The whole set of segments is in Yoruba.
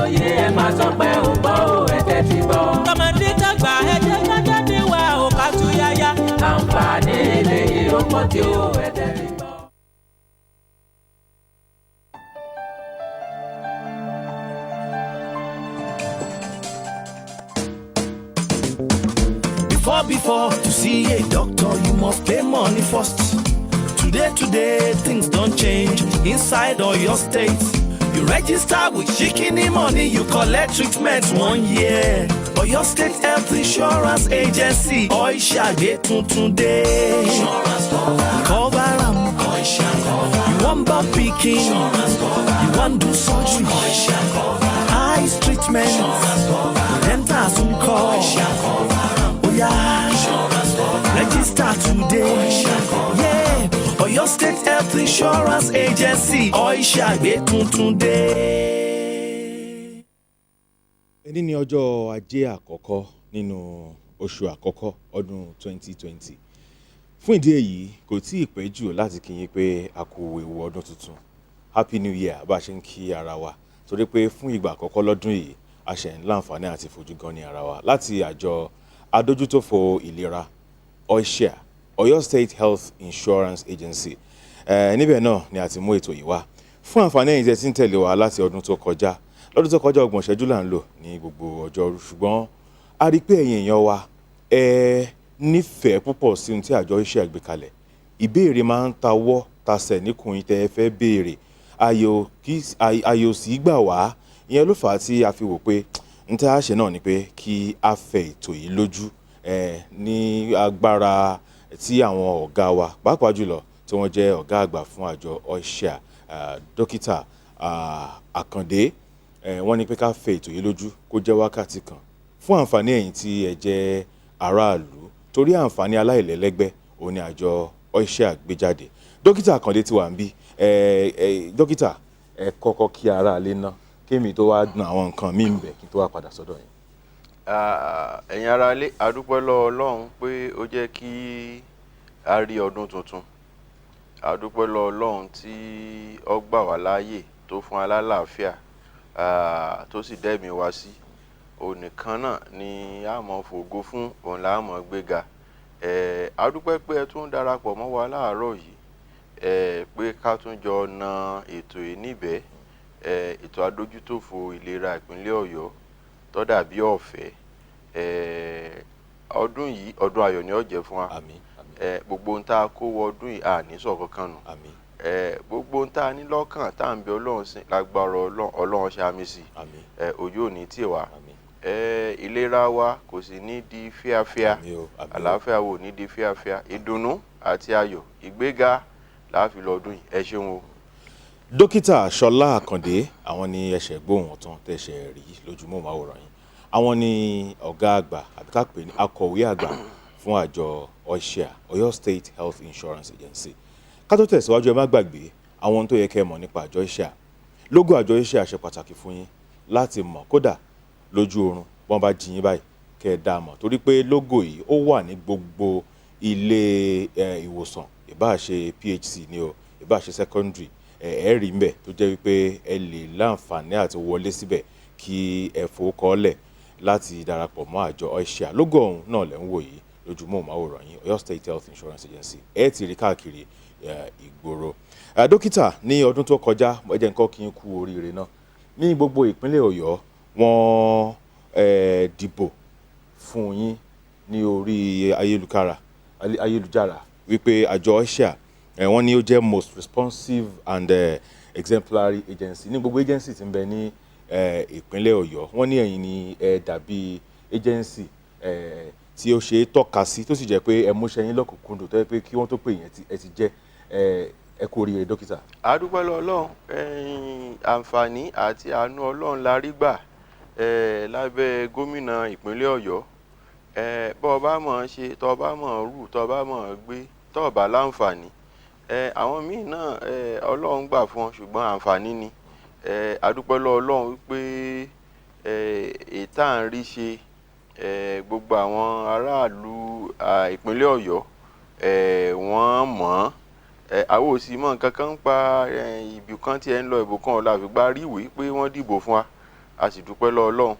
lóye ẹ má sọ pé ò gbọ́ ò ẹ tẹ́tí gbọ́. tọmọdé tàgbà ẹ jẹ́ ká jáde wá ò ká tú yáyá. àǹfààní eléyìí ó pọ̀ tí ó ẹ tẹ́tí gbọ́. Before to see a doctor, you must pay money first. Today, things don't change inside or your state. You register with Shikini money, you collect treatment 1 year. Or your state health insurance agency, Oisha get today. Insurance cover am. Oisha cover. You want bump picking, you want do surgery. Oisha cover. Eyes treatment, insurance cover. Dental soon call. Oisha cover. Yeah. Register today. Yeah. Or your state health insurance agency. Oisha get today. Ẹni ní ọjọ́ ajé àkọ́kọ́ nínú oṣù àkọ́kọ́ ọdún 2020. Fún ìdí èyí, kò tí ì pẹ́ jù láti kí yín pé a kú ewu ọdún tuntun. Happy New Year bá ṣe ń kí ara wa. Torí pé fún ìgbà àkọ́kọ́ lọ́dún yìí, a ṣe ń láǹfààní àti fojú gan ní ara wa láti àjọ adójútòfò ìlera Oisha, Oyo State Health Insurance Agency. Níbẹ̀ náà ni a ti mú ètò yìí wá. Fún àǹfààní ẹ̀yin tí ń tẹ̀lé wa láti ọdún tó kọjá. Lọ́dún tó kọjá 30 ìṣẹ́jú là ń lò ní gbogbo ọjọ́rú, ṣùgbọ́n a rí pé ẹ̀yin èèyàn wa nífẹ̀ẹ́ púpọ̀ sí ohun tí àjọ Oisha gbé kalẹ̀. Ìbéèrè máa ń tawọ́ tasẹ̀ níkùn yín tẹ́ ẹ fẹ́ béèrè. Ayò sì gbà wá. Ìyẹn ló fà á tí a fi wò pé n tí a ṣe náà ni pé kí a fẹ ètò yìí lójú ní agbára tí àwọn ọ̀gá wa pàápàá jùlọ tí wọ́n jẹ́ ọ̀gá àgbà fún àjọ Oisha, dókítà Àkàndé, wọ́n ní pé ká fẹ ètò yìí lójú kó jẹ́ wákàtí kan fún àǹfààní ẹ̀yin tí ẹ jẹ́ aráàlú, torí àǹfààní aláìlẹ́lẹ́gbẹ́ òun ni àjọ Oisha gbé jáde. Dókítà Àkàndé ti wà ń bí. Dókítà, ẹ kọ́kọ́ kí aráalé náà kémi tó wá dùn àwọn nǹkan mí ń bẹ̀ kí n tó wá padà sọ́dọ̀ yín. Ẹ̀yin aráalé, a dúpẹ́ lọ́wọ́ Ọlọ́run pé ó jẹ́ kí a rí ọdún tuntun. A dúpẹ́ lọ́wọ́ Ọlọ́run tí ó gbà wá láàyè tó fún alálàáfíà tó sì dẹ́mi wá sí. Òun nìkan náà ni a mọ̀ fògo fún, òun là á mọ̀ gbéga. A dúpẹ́ pé ẹ tún darapọ̀ mọ́ wa láàárọ̀ yìí pé ká tún jọ na ètò yìí níbẹ̀. Ètò adójútòfò ìlera ìpínlẹ̀ Ọ̀yọ́ tó dàbí ọ̀fẹ́. Ọdún yìí ọdún ayọ̀ ni ó jẹ́ fún wa. Àmín. Gbogbo ohun tá a kó wọ ọdún yìí a ní sọ kankan nù. Àmín. Gbogbo ohun tá a ní lọ́kàn tá à ń bẹ Ọlọ́run sí lágbára Ọlọ́run ṣàmì sí. Àmín. Ojú ò ní tì wá. Àmín. Ìlera wa kò sì ní di fíafíà. Àmín o. Àmín o. Àlàáfíà wo ní di fíafíà. Ìdùnnú àti ayọ̀ ìgbéga láàfin lọ́dún yìí. Ẹ ṣeun o. Dókítà Ṣọlá Àkàndé, àwọn ni ẹsẹ̀ gbóhùn ọ̀tán tẹ̀sẹ̀ rí lójúmọ́ máwòrán yín. Àwọn ni ọ̀gá àgbà àbí ká pè ní akọ̀wé àgbà fún àjọ Oisha, Oyo State Health Insurance Agency. Ká tó tẹ̀síwájú, ẹ má gbàgbé àwọn ohun tó yẹ kẹ́ ẹ mọ̀ nípa àjọ Oisha. Lógò àjọ Oisha ṣe pàtàkì fún yín láti mọ̀, kódà lójú oorun bọ́n bá jí yín báyìí kẹ́ ẹ dá mọ̀, torí pé lógò yìí ó wà ní gbogbo ilé ìwòsàn, ìbáà ṣe PHC ni o, ìbáà ṣe secondary, ẹ rí mbẹ̀ tó jẹ́ wípé ẹ lè láǹfààní àti wọlé síbẹ̀ kí ẹ fowókọ́lẹ̀ láti darapọ̀ mọ́ àjọ Oisha. Lógò ọ̀hún náà lẹ́ ń wò yìí lójúmọ́ máwòrán yín, Oyo State Health Insurance Agency. Ẹ ti rí káàkiri ìgboro. Dókítà, ní ọdún tó kọjá, ẹ jẹ́ nǹkan kí n kú oríire náà. Ní gbogbo ìpínlẹ̀ Ọ̀yọ́ wọ́n dìbò fún yín ní orí ayélujára wípé àjọ Oisha wọ́n ní ó jẹ́ most responsive and exemplary agency ní gbogbo agency tí ń bẹ ní ìpínlẹ̀ Ọ̀yọ́. Wọ́n ní ẹ̀yin ni dàbí agency tí ó ṣe é tọ́ka sí, tó sì jẹ́ pé ẹ múṣẹ́ yín lọ́kùnkúndùn, tó yẹ pé kí wọ́n tó pè yẹn ẹ ti jẹ́. Ẹ kú oríire dókítà. A dúpẹ́ lọ́wọ́ Ọlọ́run. Àǹfààní àti àánú Ọlọ́run la rí gbà lábẹ́ gómìnà ìpínlẹ̀ Ọ̀yọ́. Bọ́ ọ bá mọ̀ ọ́n ṣe, tọ́ ọ bá mọ̀ ọ́n rù, tọ́ ọ bá mọ̀ ọ́n gbé, tọ́ ọ bá láǹfààní. Àwọn míì náà Ọlọ́run gbà fún wọn, ṣùgbọ́n àǹfààní ni. A dúpẹ́ lọ́wọ́ Ọlọ́run wípé ètà ń rí ṣe gbogbo àwọn aráàlú ìpínlẹ̀ Ọ̀yọ́ wọ́n mọ̀ ọ́n. Àwọn ò sì mọ̀ nǹkan kan ń pa ibì kan tí ẹ ń lọ ìbò kan ọ̀la àfìgbà rí ìwé pé wọ́n dìbò fún wa. a sì dúpẹ́ lọ́wọ́ Ọlọ́run.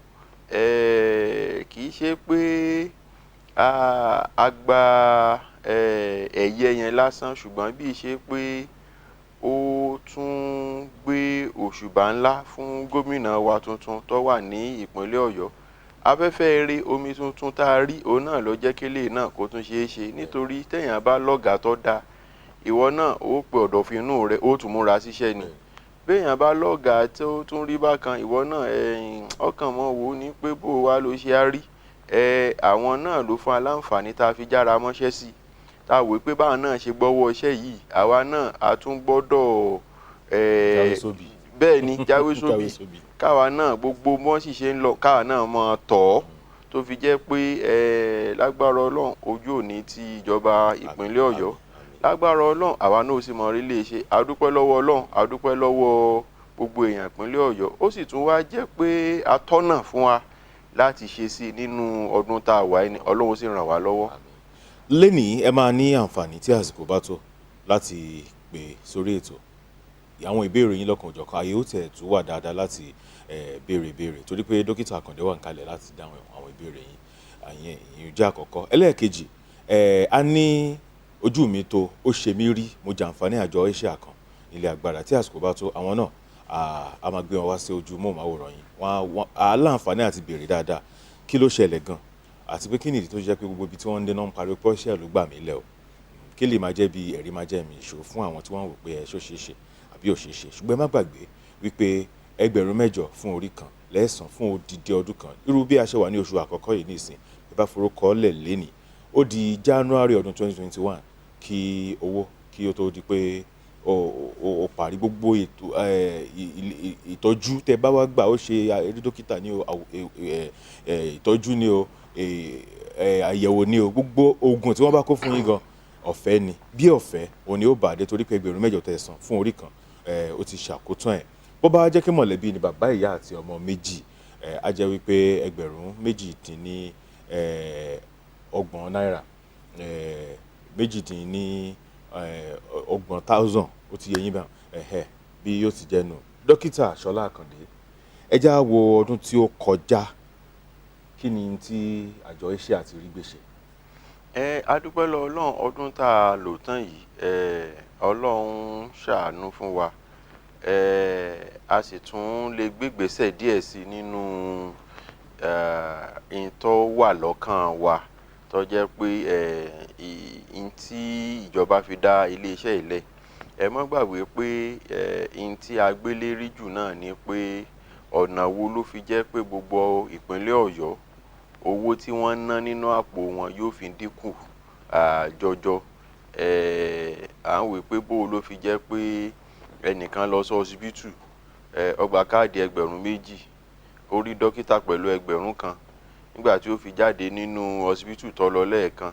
Kì í ṣe pé a gba ẹ̀yẹ yẹn lásán, ṣùgbọ́n bí í ṣe pé ó tún gbé òṣùbà ńlá fún gómìnà wa tuntun tó wà ní ìpínlẹ̀ Ọ̀yọ́. Afẹ́fẹ́ eré omi tuntun tá a rí òun náà ló jẹ́ kí eléyìí náà kó tún ṣeé ṣe, nítorí téèyàn bá lọ́gàá tó dáa, ìwọ náà ó pe ọ̀dọ̀fínú rẹ ó tún múra síṣẹ́ ni. Béèyàn bá lọ́gàá tó tún rí bákan, ìwọ náà ọkàn mọ́ wò ó ní pé bó wá ló ṣe á rí. Àwọn náà ló fún aláǹfààní tá a fi jára mọ́ṣẹ́ sí, tá a wò pé báwọn náà ṣe gbọ́wọ́ iṣẹ́ yìí, àwa náà a tún gbọ́dọ̀ bẹ́ẹ̀ ni jáwé sóbì káwa náà gbogbo bọ́n sì ṣe ń lọ káwa náà mọ̀ tọ̀ ọ́, tó fi jẹ́ pé lágbára Ọlọ́run ojú òní ti ìjọba ìpínlẹ̀ Ọ̀yọ́, lágbára Ọlọ́run àwa náà ó sì mọ orílẹ̀ ṣe. Adúpẹ́ lọ́wọ́ Ọlọ́run, adúpẹ́ lọ́wọ́ gbogbo èèyàn ìpínlẹ̀ Ọ̀yọ́. Ó sì tún wá jẹ́ pé atọ́nà fún wa láti ṣe sí nínú ọdún tá a wà ní. Ọlọ́run sì ràn wá lọ́wọ́. Lénìí ẹ máa ní àǹfààní tí àsìkò bá tó láti pè sórí ètò. Àwọn ìbéèrè yín lọ́kàn òjọ̀kan, ayé ó tẹ̀ tún wà dáadáa láti béèrè ìbéèrè, torí pé dókítà Àkàndé wà níkàlẹ̀ láti dáhùn àwọn ìbéèrè yín. Ìyẹn jẹ́ àkọ́kọ́. Ẹlẹ́ẹ̀kejì, a ní ojú mi tó ó ṣe mí rí, mo jàǹfààní àjọ Asia kan nílé agbára. Tí àsìkò bá tó, àwọn náà a máa gbé wọn wá sí ojú móhùnmáwòrán yín. Wọ́n á láǹfààní àti béèrè dáadáa kí ló ṣẹlẹ̀ gan, àti pé kí nìdí tó jẹ́ pé gbogbo ibi tí wọ́n ń dé náà ń pariwo pé Asia ló gbà mí lẹ̀ o. Kí lè máa jẹ́ bí ẹ̀rí máa jẹ́ mi ìṣó fún àwọn tí wọ́n wò pé ṣó ṣeé ṣe àbí ò ṣeé ṣe. Ṣùgbọ́n ẹ má gbàgbé wípé 8,000 fún orí kan lẹ́ẹ̀sán fún odidi ọdún kan. Irú bí a ṣe wà ní oṣù àkọ́kọ́ yìí nísìn, ẹ bá forúkọ lẹ̀ lénìí, ó di January ọdún 2021 kí owó kí ó tó di pé ó parí gbogbo ètò ìtọ́jú tẹ́ bá wá gbà, ó ṣe rí dókítà ní o, ìtọ́jú ní o, àyẹ̀wò ní o, gbogbo oògùn tí wọ́n bá kó fún yín gan ọ̀fẹ́ ni. Bí ọ̀fẹ́ òun ni ó bàdé, torí pé 8,000 tẹ́ san fún orí kan ó ti ṣàkótán ẹ̀. Bó bá jẹ́ kí mọ̀lẹ́bí ni bàbá ìyá àti ọmọ méjì, á jẹ́ wípé 28,000 náírà, 28,000 ó ti yé yín bá bí yóò ti jẹ́ nù. Dókítà Ṣọlá Àkàndé, ẹ já wo ọdún tí ó kọjá, kí ni tí àjọ Asia ti rí gbèsè? Adúpẹ́ lọ́wọ́ Ọlọ́run, ọdún tá a lò tán yìí, Ọlọ́run ṣàánú fún wa. A sì tún lè gbégbèsè díẹ̀ sí nínú ìtọ́ wà lọ́kàn wa, tó jẹ́ pé tí ìjọba fi dá iléeṣẹ́ ilẹ̀. Ẹ má gbàgbé pé tí a gbélé rí jù náà ni pé ọ̀nà wo ló fi jẹ́ pé gbogbo ìpínlẹ̀ Ọ̀yọ́ owó tí wọ́n ná nínú àpò wọn yóò fi dínkù jọjọ. À ń wò pé bó ló fi jẹ́ pé ẹnìkan lọ sí ọsibítù, ó gba káàdì 2,000, ó rí dókítà pẹ̀lú 1,000 nígbà tí ó fi jáde nínú ọsibítù tó lọ lẹ́ẹ̀kan,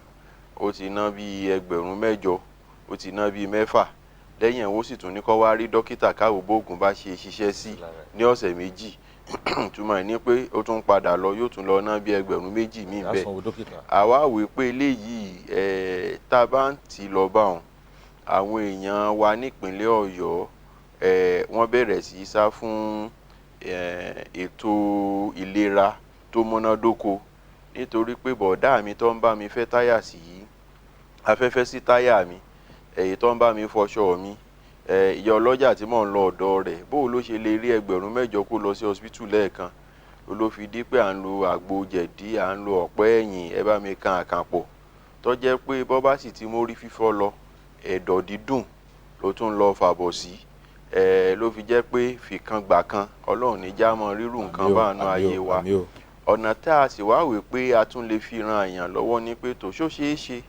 ó ti ná bí 8,000, ó ti ná bí 6. Lẹ́yìn ó sì tún ní kó wá rí dókítà káwo bóògùn bá ṣe ṣiṣẹ́ sí ní ọ̀sẹ̀ 2. Túmọ̀ ẹ̀ ní pé ó tún padà lọ, yóò tún lọ ná bí 2,000 míì bẹ́ẹ̀. Àwa wò pé eléyìí tá a bá ń tì lọ bá wọn, àwọn èèyàn wa nípínlẹ̀ Ọ̀yọ́ wọ́n bẹ̀rẹ̀ sí í sá fún ètò ìlera tó múnádóko, nítorí pé bọ̀dá mi tó ń bá mi fẹ́ táyà sí afẹ́fẹ́ sí táyà mi, èyí tó ń bá mi fọṣọ mi, ìyá ọlọ́jà tí mò ń lọ ọ̀dọ̀ rẹ̀, bó ló ṣe lè rí 8,000 kó lọ sí hospital lẹ́ẹ̀kan. Ló fi di pé à ń lo àgbo jẹ̀dí, à ń lo ọ̀pẹ́ ẹ̀yìn, ẹ bá mi kan àkànpọ̀, tó jẹ́ pé bọ́ bá sì ti mórí fífọ́ lọ, ẹ̀dọ̀ dídùn ló tún lọ fàbọ̀ sí. Ló fi jẹ́ pé fìkan gbà kan, Ọlọ́run ní já mọ́ rírù nǹkan báànú ayé wa. Ọ̀nà tá a sì wá wò pé a tún lè fi ran èèyàn lọ́wọ́ ní pé tó ṣó ṣeé ṣe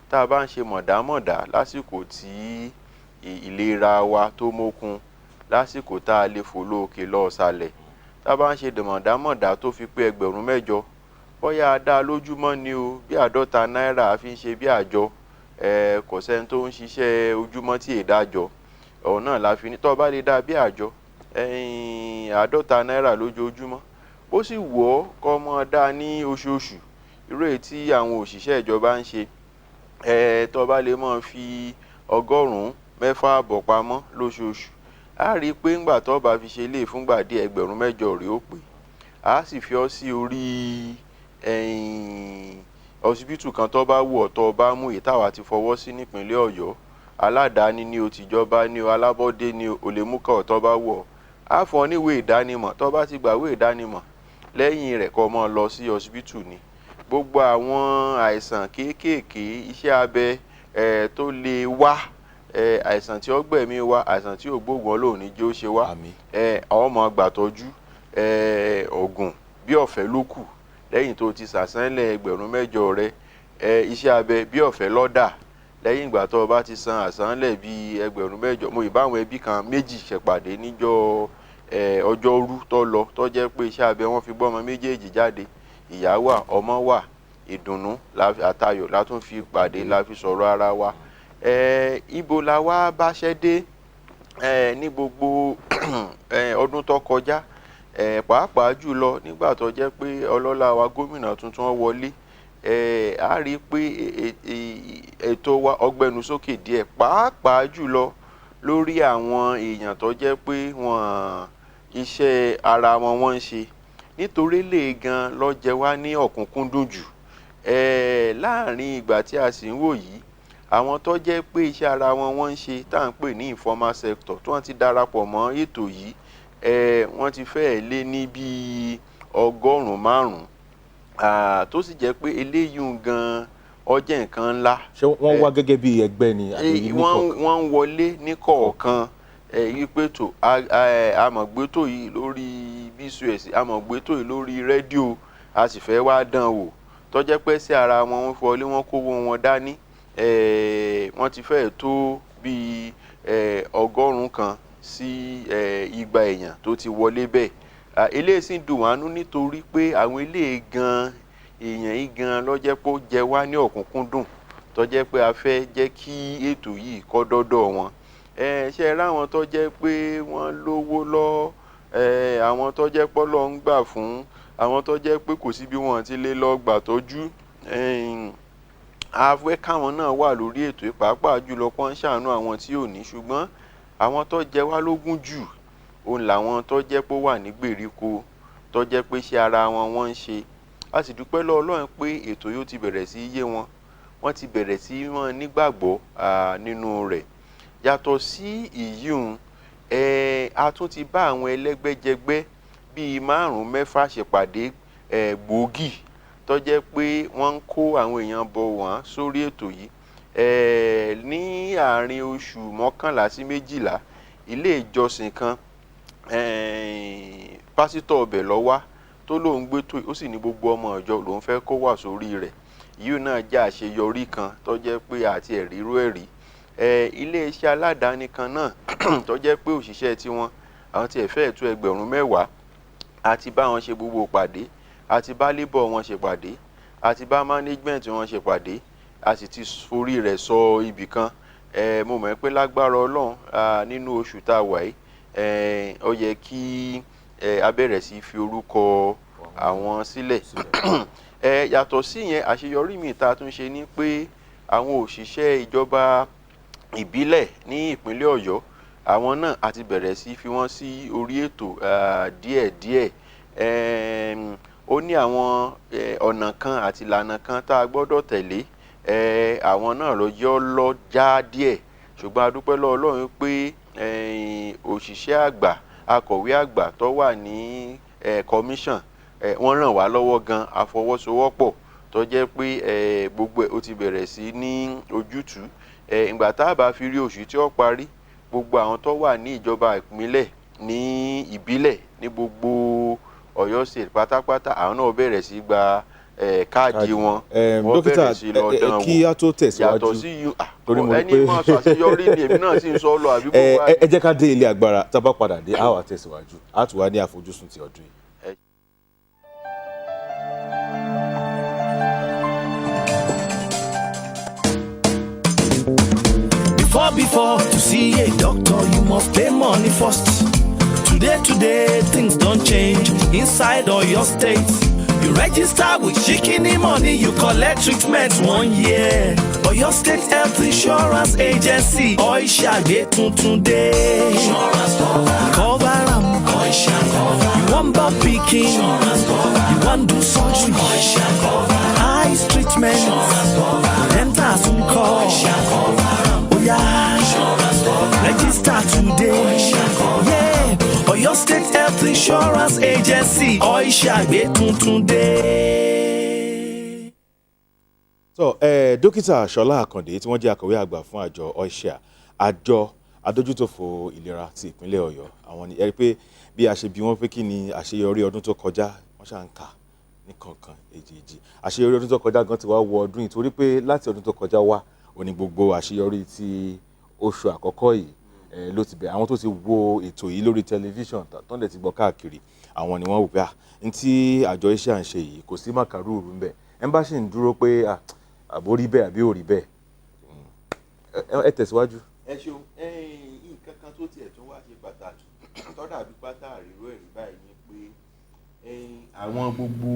tá a bá ń ṣe mọ̀dámọ̀dá lásìkò tí ìlera wa tó mókun, lásìkò tá a lè fò lókè lọ́ọ̀sálẹ̀, tá a bá ń ṣe mọ̀dámọ̀dá tó fi pé 8,000, bóyá a dá lójúmọ́ ni o, bí 50 náírà a fi ń ṣe bí àjọ, kò sẹ́ni tó ń ṣiṣẹ́ ojúmọ́ tí èdájọ́. Ọ̀hún náà la fi ní tó bá lè dá bí àjọ 50 náírà lójoojúmọ́, ó sì wọ́ kọ́ mọ́ dá ní oṣooṣù, irú èyí tí àwọn òṣìṣẹ́ ìjọba ń ṣe. Tó bá lè mọ́ fi 106 pamọ́ lóṣooṣù, a rí i pé ńgbà tó bá fi ṣe lè fúngbà díẹ̀ 8,000 rèé ó pé. a sì fi ọ́ sí orí ọsibítù kan tó bá wù ọ́ tó bá mú èyí táwa ti fọwọ́ sí nípínlẹ̀ Ọ̀yọ́, aládàáni ni o, tìjọba ni o, alábọ́dé ni o lè mú kọ́ tó bá wù ọ́. A fún ọ níwèé ìdánimọ̀, tó bá ti gbàwé ìdánimọ̀ lẹ́yìn rẹ̀ kó máa lọ sí ọsibítù ni. Gbogbo àwọn àìsàn kéékèèké, iṣẹ́ abẹ tó lè wá, àìsàn tí ó gbẹ̀mí wa, àìsàn tí ò gbóògùn Ọlọ́run ní jẹ́ ó ṣe wá, ó máa gbàtọ́jú, ògùn bí ọ̀fẹ́ ló kù lẹ́yìn tó ti sàsánlẹ̀ 8,000 rẹ, iṣẹ́ abẹ bí ọ̀fẹ́ lọ́dà lẹ́yìn ìgbà tó bá ti san àsánlẹ̀ bí 8,000. Mo ì bá àwọn ẹbí kan méjì ṣèpàdé níjọ́ ọjọ́rú tó lọ, tó jẹ́ pé iṣẹ́ abẹ wọ́n fi gbọ́mọ méjèèjì jáde, ìyá wà, ọmọ wà, ìdùnnú àtayọ̀ la tún fi pàdé, la fi sọ̀rọ̀ ara wa. Ibo la wá báṣẹ́ dé ní gbogbo ọdún tó kọjá, pàápàá jùlọ nígbà tó jẹ́ pé ọlọ́lá wa gómìnà tuntun wọlé, a rí i pé ètò wa ọgbẹ́nu sókè díẹ̀, pàápàá jùlọ lórí àwọn èèyàn tó jẹ́ pé iṣẹ́ ara wọn wọ́n ń ṣe, nítorí lè gan ló jẹ wá ní ọ̀kúnkúndùn jù. Láàárín ìgbà tí a sì ń wò yìí, àwọn tó jẹ́ pé iṣẹ́ ara wọn wọ́n ń ṣe tá à ń pè ní informal sector tó wọ́n ti darapọ̀ mọ́ ètò yìí, wọ́n ti fẹ́ẹ̀ lé ní bíi 500, tó sì jẹ́ pé eléyìí gan ó jẹ́ nǹkan ńlá. Ṣé wọ́n wá gẹ́gẹ́ bí ẹgbẹ́ ni àbí wọ́n ń wọlé ní kọ̀ọ̀kan, wípé tó àmọ̀gbétò yìí lórí BCOS, àmọ̀gbétò yìí lórí rédíò, a sì fẹ́ wá dán wò, tó jẹ́ pé sí ara wọn wọlé, wọ́n kówó wọn dání, wọ́n ti fẹ́ẹ̀ tó bíi 100 kan sí 200 èèyàn tó ti wọlé bẹ́ẹ̀. Eléyìí sì dùn wá nú nítorí pé àwọn eléyìí gan èèyàn yìí gan ló jẹ́ pé ó jẹ wá ní ọ̀kúnkúndùn, tó jẹ́ pé a fẹ́ jẹ́ kí ètò yìí kó dọ́dọ̀ wọn. Ṣe ráwọn tó jẹ́ pé wọ́n lówó lọ, àwọn tó jẹ́ pé Ọlọ́run ń gbà fún, àwọn tó jẹ́ pé kò sí bí wọ́n ti lè lọ gbà tọ́jú, a fẹ́ káwọn náà wà lórí ètò, pàápàá jùlọ kó ń ṣàánú àwọn tí ò ní. Ṣùgbọ́n àwọn tó jẹ wá lógún jù òun làwọn tó jẹ́ pé ó wà ní gbèríko, tó jẹ́ pé iṣẹ́ ara wọn wọ́n ń ṣe. A sì dúpẹ́ lọ́wọ́ Ọlọ́run pé ètò yóò ti bẹ̀rẹ̀ sí yé wọn, wọ́n ti bẹ̀rẹ̀ sí wọn nígbàgbọ́ nínú rẹ̀. Yàtọ̀ sí ìyíhun, a tún ti bá àwọn ẹlẹ́gbẹ́jẹgbẹ́ bíi 5-6 ṣèpàdé gbòógì, tó jẹ́ pé wọ́n ń kó àwọn èèyàn bọ̀ wọ́n sórí ètò yìí. Ní àárín oṣù 11 sí 12, ilé ìjọsìn kan, pásítọ̀ ọbẹ̀ ló wá tó lóun gbé tó, ó sì ní gbogbo ọmọ ìjọ lòun fẹ́ kó wà sórí rẹ̀. Yìí náà jẹ́ àṣeyọrí kan tó jẹ́ pé àti ẹ̀rírú ẹ̀rí. Ilé iṣẹ́ aládàáni kan náà tó jẹ́ pé òṣìṣẹ́ tiwọn àwọn tí ẹ̀ fẹ́ẹ̀ tó 10,000, a ti bá wọn ṣe gbogbo pàdé, a ti bá labour wọn ṣe pàdé, a ti bá management wọn ṣe pàdé, a sì ti forí rẹ̀ sọ ibì kan. Mo mọ̀ pé lágbára Ọlọ́run nínú oṣù tá a wà yìí, ó yẹ kí a bẹ̀rẹ̀ sí fi orúkọ àwọn sílẹ̀. Yàtọ̀ sí yẹn, àṣeyọrí mi tá a tún ṣe ni pé àwọn òṣìṣẹ́ ìjọba ìbílẹ̀ ní ìpínlẹ̀ Ọ̀yọ́, àwọn náà a ti bẹ̀rẹ̀ sí fi wọ́n sí orí ètò díẹ̀díẹ̀. Ó ní àwọn ọ̀nà kan àti ìlànà kan tá a gbọ́dọ̀ tẹ̀lé, àwọn náà ló yọ lọ já díẹ̀, ṣùgbọ́n a dúpẹ́ lọ́wọ́ Ọlọ́run pé òṣìṣẹ́ àgbà, akọ̀wé àgbà tó wà ní commission, wọ́n ràn wá lọ́wọ́ gan, àfọwọ́sowọ́pọ̀ tó jẹ́ pé gbogbo ẹ̀ ó ti bẹ̀rẹ̀ sí ní ojútùú. Ìgbà tá a bá fi rí oṣù tí ó parí, gbogbo àwọn tó wà ní ìjọba ìpínlẹ̀ ní ìbílẹ̀ ní gbogbo Ọ̀yọ́ state pátápátá, àwọn náà bẹ̀rẹ̀ sí gba káàdì wọn, wọ́n bẹ̀rẹ̀ sí lọ dán wò. Kí á tó tẹ̀síwájú, yàtọ̀ sí ẹni máa sọ àṣeyọrí ni èmi náà sì ń sọ lọ àbí gbogbo wa. ẹ jẹ́ ká dé ilé agbára, tá a bá padà dé á wá tẹ̀síwájú, á tún wá ní àfojúsùn ti ọdún yìí. Before to see a doctor, you must pay money first. Today, things don't change inside Oyo State. You register with Shikini money, you collect treatment 1 year. Oyo State Health Insurance Agency, Oisha get today. Insurance cover am, Oisha cover. You want plumber picking, you want do surgery, eyes treatment, dental soon call. Oh yeah, register today. Yeah, Oyo State Health Insurance Agency, Oisha Gbetun today. So, dókítà Ṣọlá Àkàndé tí wọ́n jẹ́ akọ̀wé àgbà fún àjọ Oisha, àjọ adójútòfò ìlera ti ìpínlẹ̀ Ọ̀yọ́. Àwọn ni ẹ rí pé bí a ṣe bí wọ́n pé kí ni àṣeyọrí ọdún tó kọjá, wọ́n ṣà ń kà ní kankan èjèèjì. Àṣeyọrí ọdún tó kọjá gan ti wá wọ ọdún yìí torí pé láti ọdún tó kọjá wá òní gbogbo àṣeyọrí ti oṣù àkọ́kọ́ yìí ló ti bẹ̀rẹ̀. Àwọn tó ti wo ètò yìí lórí tẹlifíṣàn tó ń dẹ̀ ti gbọ́ káàkiri, àwọn ni wọ́n wò pé n tí àjọ Oisha ń ṣe yìí kò sí màkàrúurú ńbẹ̀. Ẹ̀ńbáṣì ń dúró pé àbó rí bẹ́ẹ̀ àbí ò rí bẹ́ẹ̀. Ẹ tẹ̀síwájú. Ẹ ṣeun, nǹkan kan tó tiẹ̀ tún wá ṣe pàtàkì tó dàbí pátá àríró ẹ̀rí báyìí ni pé àwọn gbogbo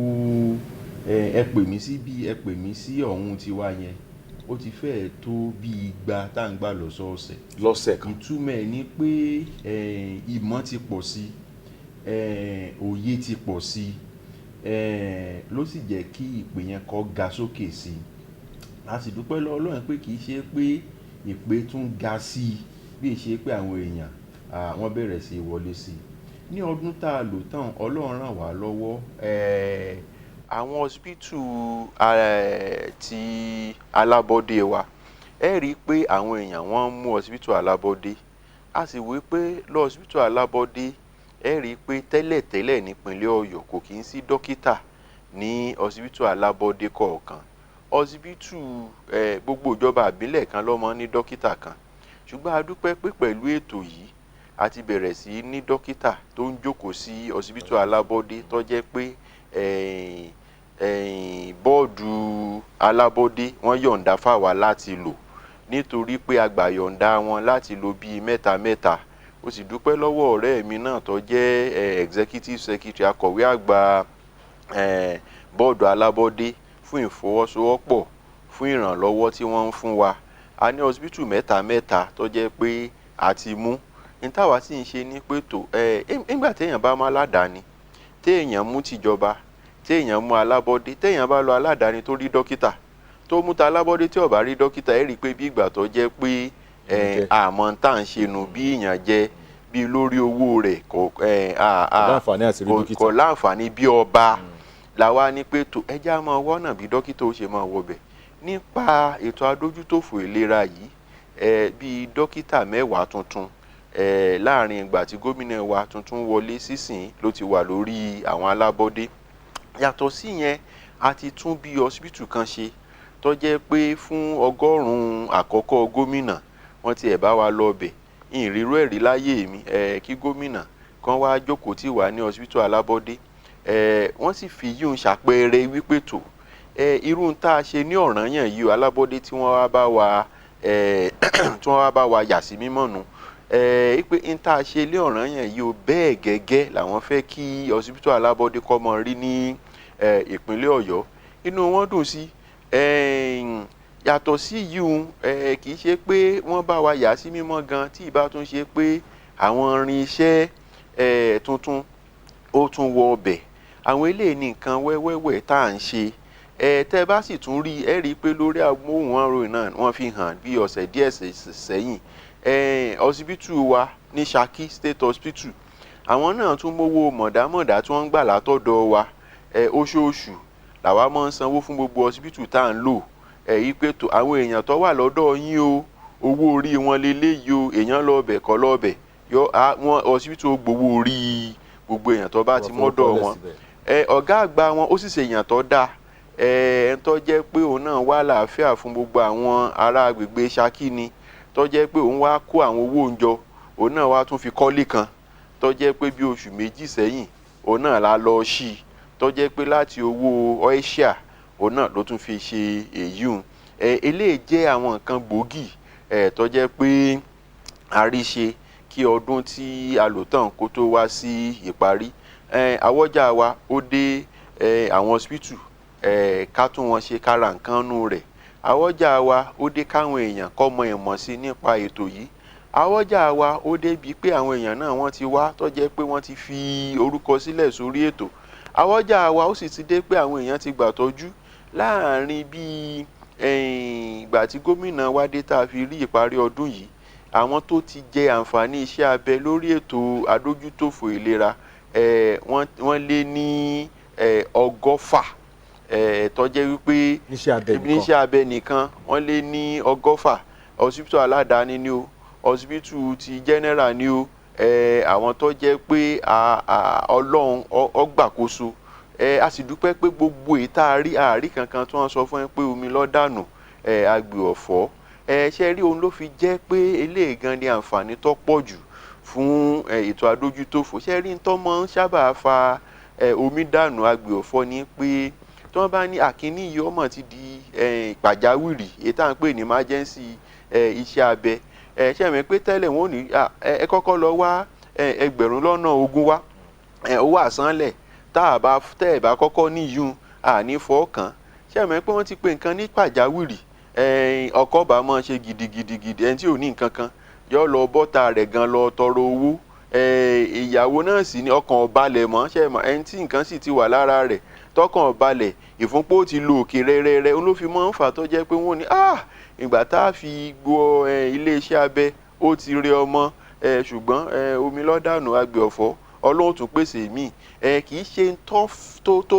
ẹ pè mí sí bí ẹ pè mí sí ọ̀hún tiwa yẹn ó ti fẹ́ẹ̀ tó bí igba tá à ń gbà lọ́sẹ̀ kan. Ìtumọ̀ ẹ̀ ni pé ìmọ̀ ti pọ̀ sí, òye ti pọ̀ sí, ló sì jẹ́ kí ìpè yẹn kó ga sókè sí. A sì dúpẹ́ lọ́wọ́ Ọlọ́run pé kì í ṣe pé ìpè tún ga sí bí í ṣe pé àwọn èèyàn wọ́n bẹ̀rẹ̀ sí wọlé sí. Ní ọdún tá a lò tán Ọlọ́run ràn wá lọ́wọ́. Àwọn hospital ti alábọ́dé wa ẹ rí i pé àwọn èèyàn wọ́n mú hospital alábọ́dé. A sì wí pé lọ hospital alábọ́dé ẹ rí i pé tẹ́lẹ̀tẹ́lẹ̀ nípínlẹ̀ Ọ̀yọ́ kò kì í sí dókítà ní hospital alábọ́dé kọ̀ọ̀kan. Hospital gbogbo ìjọba ìbílẹ̀ kan ló máa ń ní dókítà kan. Ṣùgbọ́n a dúpẹ́ pé pẹ̀lú ètò yìí a ti bẹ̀rẹ̀ sí ní dókítà tó ń jókòó sí hospital alábọ́dé tó jẹ́ pé bọ́ọ̀dù alábọ́dé wọ́n yọ̀ǹda fáwa láti lò nítorí pé a gbà yọ̀ǹda wọn láti lò bíi mẹ́ta. Ó sì dúpẹ́ lọ́wọ́ ọ̀rẹ́ mi náà tó jẹ́ executive secretary akọ̀wé àgbà bọ́ọ̀dù alábọ́dé fún ìfọwọ́sowọ́pọ̀ fún ìrànlọ́wọ́ tí wọ́n ń fún wa. A ní hospital mẹ́ta tó jẹ́ pé a ti mú. Ní táwa sì ń ṣe ní pé tó nígbà téèyàn bá mú aládàáni, téèyàn mú tìjọba, téèyàn mú alábọ́dé, téèyàn bá lọ aládàáni tó rí dókítà, tó mú ta alábọ́dé tí ò bá rí dókítà, ẹ rí i pé bí ìgbà tó jẹ́ pé àmọ́ tá à ń ṣe nù bí ìyàn jẹ bí lórí owó rẹ̀ kò láǹfààní bí ọba. Làwa ní pé tó ẹjẹ́ á máa wọ́nà bí dókítà ó ṣe máa wọbẹ̀. Nípa ètò adójútòfò ìlera yìí bí dókítà 10 tuntun láàrin ìgbà tí gómìnà wa tuntun wọlé sísìn ló ti wà lórí àwọn alábọ́dé. Yàtọ̀ sí yẹn a ti tún bí hospital kan ṣe tó jẹ́ pé fún 100 àkọ́kọ́ gómìnà wọ́n ti ẹ̀ bá wa lọ bẹ̀. Ìrírú ẹ̀rí láyé mi kí gómìnà kan wá jókòó tì wá ní hospital alábọ́dé. Wọ́n sì fi yíùn ṣàpẹẹrẹ wípé tó irú ń tá a ṣe ní Ọ̀rànyàn yìí alábọ́dé tí wọ́n wá bá wa yà sí mímọ́ nu. Pé ń tá a ṣe ní Ọ̀rànyàn yìí bẹ́ẹ̀ gẹ́gẹ́ làwọn fẹ́ kí hospital alábọ́dé kó mọ rí ní ìpínlẹ̀ Ọ̀yọ́. Inú wọn dùn sí. Yàtọ̀ sí yíùn kì í ṣe pé wọ́n bá wa yà sí mímọ́ gan tí ìbá tún ṣe pé àwọn irinṣẹ́ tuntun ó tún wọ ọbẹ̀. Àwọn eléyìí ní nǹkan wẹ́wẹ́wẹ́ tá à ń ṣe. Tẹ́ bá sì tún rí ẹ rí i pé lórí amóhùnmáwòrán náà wọ́n fi hàn bí ọ̀sẹ̀ díẹ̀ sẹ́yìn hospital wa ní Ṣakí State Hospital àwọn náà tún mówó mọ̀dámọ̀dá tí wọ́n ń gbà látọ̀dọ̀ wa oṣooṣù làwa máa ń sanwó fún gbogbo hospital tá à ń lò. Yí pé tó àwọn èèyàn tó wà lọ́dọ̀ yín o owó orí wọn leléyìí o èèyàn lọ́ọ̀bẹ̀ kọ́ lọ́ọ̀bẹ̀ wọn hospital gbowó orí gbogbo èèyàn tó bá ti mọ́dọ̀ wọn. Ọ̀gá àgbà wọn ó sì ṣe èèyàn tó dáa tó jẹ́ pé òun náà wá làáfíà fún gbogbo àwọn ará agbègbè Ṣakí ni tó jẹ́ pé òun wá kó àwọn owó oúnjọ òun náà wá tún fi kọ́lé kan tó jẹ́ pé bí oṣù 2 sẹ́yìn òun náà la lọ sí tó jẹ́ pé láti owó Oisha òun náà ló tún fi ṣe èyí hùn. Eléyìí jẹ́ àwọn nǹkan gbòógì tó jẹ́ pé a rí ṣe kí ọdún tí a lò tán kó tó wá sí ìparí. Àwọ́jà wa ó dé àwọn hospital ká tún wọn ṣe kára nǹkan nú rẹ̀. Àwọ́jà wa ó dé káwọn èèyàn kọ́ mọ ìmọ̀ sí nípa ètò yìí. àwọ̀jà wa ó débi pé àwọn èèyàn náà wọ́n ti wá tó jẹ́ pé wọ́n ti fi orúkọ sílẹ̀ sórí ètò àwọ̀jà wa ó sì ti dé pé àwọn èèyàn ti gbà tọ́jú láàrin bíi ìgbà tí gómìnà wa dé tá a fi rí ìparí ọdún yìí àwọn tó ti jẹ àǹfààní iṣẹ́ abẹ lórí ètò adójútòfò ìlera wọ́n lé ní 100 tó jẹ́ wípé níṣẹ́ abẹ nìkan wọ́n lé ní 100 hospital aládàáni ni o hospital ti general ni o àwọn tó jẹ́ pé ọlọ́run ọgbàkóso a sì dúpẹ́ pé gbogbo ìta àárí kankan tí wọ́n sọ fún ẹ pé omi lọ́dànù agbè ọ̀fọ́ ṣe rí òun ló fi jẹ́ pé eléyìí gan ni àǹfààní tó pọ̀ jù fún ètò adójútòfò ṣe rí tó máa ń sábà fa omi dànù agbè ọ̀fọ́ ni pé tí wọ́n bá ní àkíní yìí ọmọ ti di pàjáwìrì èyí tá à ń pè ní emergency iṣẹ́ abẹ ṣe mọ̀ pé tẹ́lẹ̀ wọ́n ò ní ẹ kọ́kọ́ lọ wá 20,000 wá owó àsánlẹ̀ tẹ́ ẹ̀ bá kọ́kọ́ níyùn àní fọ́ọ̀kan ṣe mọ̀ pé wọ́n ti pè nǹkan ní pàjáwìrì ọkọ̀ bá máa ṣe gidigidi ẹni tí ò ní nǹkan kan yọ lọ bọ́ta rẹ̀ gan lọ tọrọ owó ìyàwó náà sì ní ọkàn ọ̀balẹ̀ mọ́ ṣe mọ̀ ẹni tí nǹkan sì ti wà lára rẹ̀ tọkàn ọ̀balẹ̀ ìfúnpó ti lo òkè rẹ́rẹ́rẹ́ olófin máa ń fà tó jẹ́ pé wọ́n ní ìgbà tá a fi gbọ́ iléeṣẹ́ abẹ ó ti rí ọmọ ṣùgbọ́n omi lọ́dànù agbè ọ̀fọ́ ọlọ́run tún pèsè míì kì í ṣe tó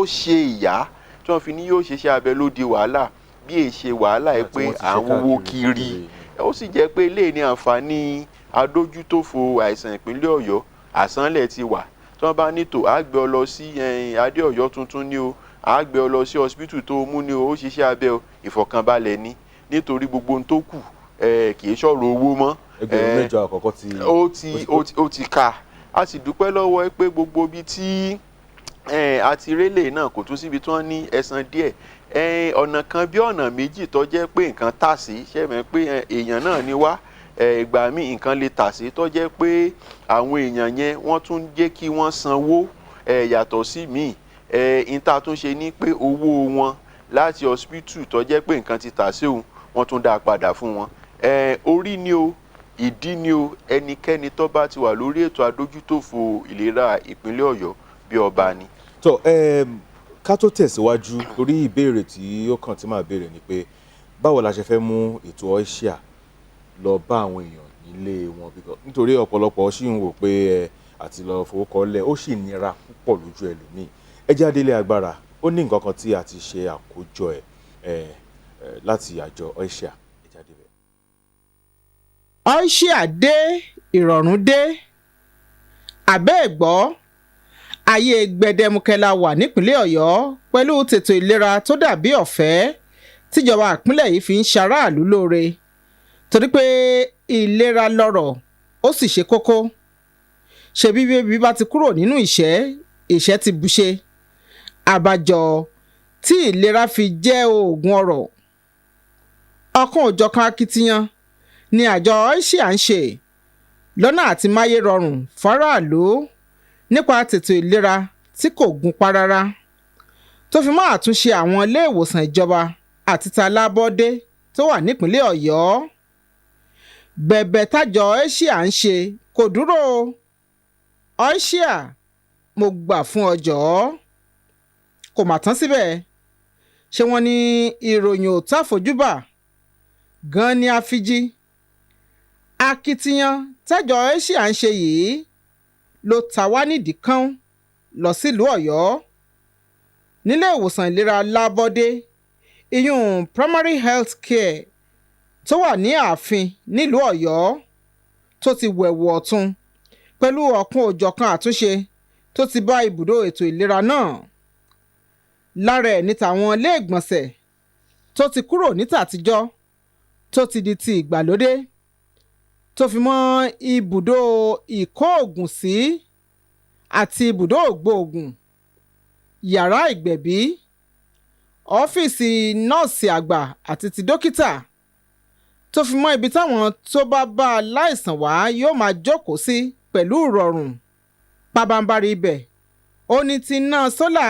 ṣe ìyá tí wọ́n fi ní yóò ṣeṣẹ́ abẹ ló di wàhálà bí èyí ṣe wàhálà ẹ pé à ń wó kiri ó sì jẹ́ pé eléyìí ní àǹfààní adójútòfò àìsàn ìpínlẹ̀ ọ̀yọ́ àsánlẹ̀ ti wà tí wọ́n bá nítò á gbé ọ lọ sí adé ọ̀yọ́ tuntun ni o á gbé ọ lọ sí hospital tó mú ni o ó ṣiṣẹ́ abẹ o ìfọ̀kànbalẹ̀ ni nítorí gbogbo ohun tó kù kì í ṣọ̀rọ̀ owó mọ́ ẹgbẹ̀rún 8 àkọ́kọ́ ó ti ka a sì dúpẹ́ lọ́wọ́ ẹ pé gbogbo ibi tí àti rélé náà kò tún síbi tí wọ́n ní ẹ̀san díẹ̀ ọ̀nà kan bí ọ̀nà méjì tó jẹ́ pé nǹkan tà sí ṣe mọ̀ pé èèyàn náà ni wá ìgbà míì nǹkan lè tà sí tó jẹ́ pé àwọn èèyàn yẹn wọ́n tún jẹ́ kí wọ́n sanwó yàtọ̀ sí míì ìta tún ṣe ní pé owó wọn láti hospital tó jẹ́ pé nǹkan ti tà sí òun wọ́n tún dá a padà fún wọn orí ni o ìdí ni o ẹnikẹ́ni tó bá ti wà lórí ètò adójútòfò ìlera ìpínlẹ̀ ọ̀yọ́ bí ọba ni. tó ká tó tẹ̀síwájú torí ìbéèrè tí ó kàn tí màá béèrè ni pé báwo la ṣe fẹ́ mú ètò Oisia lọ bá àwọn èèyàn nílé wọn nítorí ọ̀pọ̀lọpọ̀ sì ń wò pé àti lọ fowókọ́lẹ̀ ó sì nira púpọ̀ lójú ẹlòmíì ẹ jáde ilé agbára ó ní nǹkan kan tí a ti ṣe àkójọ ẹ̀ láti àjọ Oisia ẹ jáde bẹ́ẹ̀. Oisia dé ìrọ̀rùn dé àbẹ́ ẹ̀gbọ́ ayé gbẹdẹmukẹ la wà nípínlẹ̀ ọ̀yọ́ pẹ̀lú tètò ìlera tó dàbí ọ̀fẹ́ tíjọba ìpínlẹ̀ yìí fi ń ṣaráàlú lóore torí pé ìlera lọ́rọ̀ ó sì ṣe kókó ṣebí bébí bá ti kúrò nínú ìṣẹ́ ti bùṣe àbájọ tí ìlera fi jẹ́ oògùn ọrọ̀ ọ̀kan òjọ̀kan akitiyan ni àjọ Oisia ń ṣe lọ́nà àti máyé rọrùn fáráàlú nípa tètò ìlera tí kò gún pa rárá tó fi mọ́ àtúnṣe àwọn ilé ìwòsàn ìjọba àti talábọ́dé tó wà nípínlẹ̀ ọ̀yọ́ bẹ̀bẹ̀ tájọ Oisia ń ṣe kò dúró Oisia mo gbà fún ọjọ́ kò mà tán síbẹ̀ ṣé wọ́n ní ìròyìn ò tá fojúbà gan ni àfijí akitiyan tájọ Oisia ń ṣe yìí ló ta wá nídìí kan lọ sílùú ọ̀yọ́ nílé ìwòsàn ìlera lábọ́dé ìyún primary health care tó wà ní ààfin nílùú ọ̀yọ́ tó ti wẹ̀wù ọ̀tun pẹ̀lú ọ̀kan òjọ̀kan àtúnṣe tó ti bá ibùdó ètò ìlera náà lára ẹ̀ ní tàwọn ilé ìgbọ̀nsẹ̀ tó ti kúrò ní tàtijọ́ tó ti di ti ìgbàlódé tó fi mọ́ ibùdó ìkó ògùn sí àti ibùdó ògbóògùn yàrá ìgbẹ̀bí ọ́fíìsì nọ́ọ̀sì àgbà àti ti dókítà tó fi mọ́ ibi táwọn tó bá aláìsàn wá yóò máa jókòó sí pẹ̀lú ìrọ̀rùn pabambarì ibẹ̀ ó ní ti iná sólà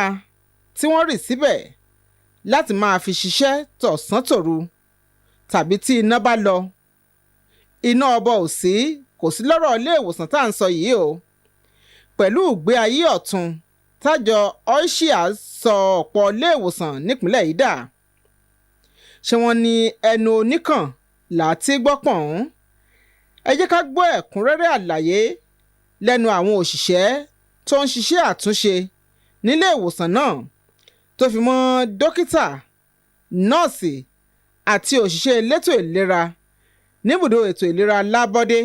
tí wọ́n rì síbẹ̀ láti máa fi ṣiṣẹ́ tọ̀sán tòru tàbí tí iná bá lọ iná ọba ò sí kò sí lọ́rọ̀ ilé ìwòsàn tá à ń sọ yìí o. Pẹ̀lú ìgbé ayé ọ̀tun tájọ oisia sọ ọ̀pọ̀ ilé ìwòsàn nípínlẹ̀ yìí dà. Ṣé wọ́n ní ẹnu oníkàn láti gbọ́pọ̀n? Ẹ jẹ́ ká gbọ́ ẹ̀kúnrẹ́rẹ́ àlàyé lẹ́nu àwọn òṣìṣẹ́ tó ń ṣiṣẹ́ àtúnṣe nílé ìwòsàn náà, tó fi mọ́ dókítà, nọ́ọ̀sì àti òṣìṣẹ́ elétò ìlera níbùdó ètò ìlera Lábọ́dé.